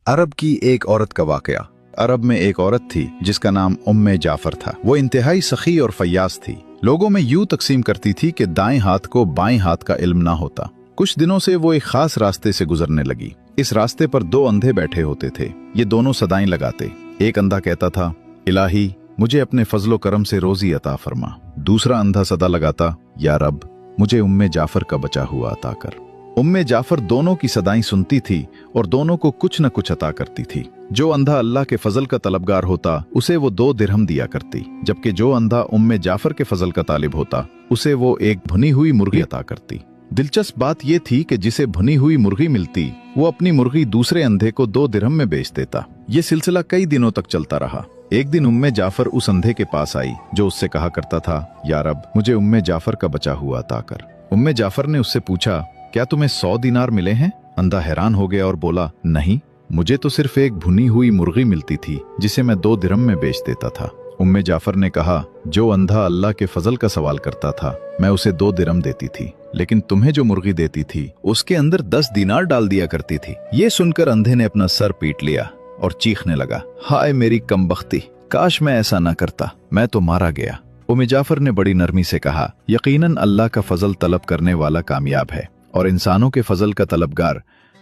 अरब की एक औरत का वाकया। अरब में एक औरत थी जिसका नाम उम्मे जाफर था। वो इंतहाई सखी और फयाज थी। लोगों में यूं तकसीम करती थी कि दाएं हाथ को बाएं हाथ का इल्म ना होता। कुछ दिनों से वो एक खास रास्ते से गुजरने लगी। इस रास्ते पर दो अंधे बैठे होते थे। ये दोनों सदाएं लगाते। एक अंधा कहता था, इलाही मुझे अपने फजलो करम से रोजी अता फरमा। दूसरा अंधा सदा लगाता, या रब मुझे उम्मे जाफर का बचा हुआ अता कर। उम्मे जाफर दोनों की सदाएं सुनती थी और दोनों को कुछ न कुछ अता करती थी। जो अंधा अल्लाह के फजल का तलबगार होता उसे वो 2 दिरहम दिया करती, जबकि जो अंधा उम्मे जाफर के फजल का तालिब होता उसे वो एक भुनी हुई मुर्गी अता करती। दिलचस्प बात यह थी कि जिसे भुनी हुई मुर्गी मिलती वो अपनी मुर्गी दूसरे अंधे को 2 दिरहम में बेच देता। ये सिलसिला कई दिनों तक चलता रहा। एक दिन उम्मे जाफर उस अंधे के पास आई जो उससे कहा करता था, या रब मुझे उम्मे जाफर का बचा हुआ अता कर। उम्मे जाफर ने उससे पूछा, क्या तुम्हें 100 दीनार मिले हैं? अंधा हैरान हो गया और बोला, नहीं, मुझे तो सिर्फ एक भुनी हुई मुर्गी मिलती थी जिसे मैं 2 दिरहम में बेच देता था। उम्मे जाफर ने कहा, जो अंधा अल्लाह के फजल का सवाल करता था मैं उसे 2 दिरहम देती थी, लेकिन तुम्हें जो मुर्गी देती थी उसके अंदर 10 दीनार डाल दिया करती थी। ये सुनकर अंधे ने अपना सर पीट लिया और चीखने लगा, हाय मेरी कमबख्ती, काश मैं ऐसा ना करता, मैं तो मारा गया। उम्मे जाफर ने बड़ी नरमी से कहा, यकीनन अल्लाह का फजल तलब करने वाला कामयाब है और इंसानों के फजल का तलबगार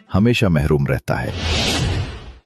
हमेशा महरूम रहता है।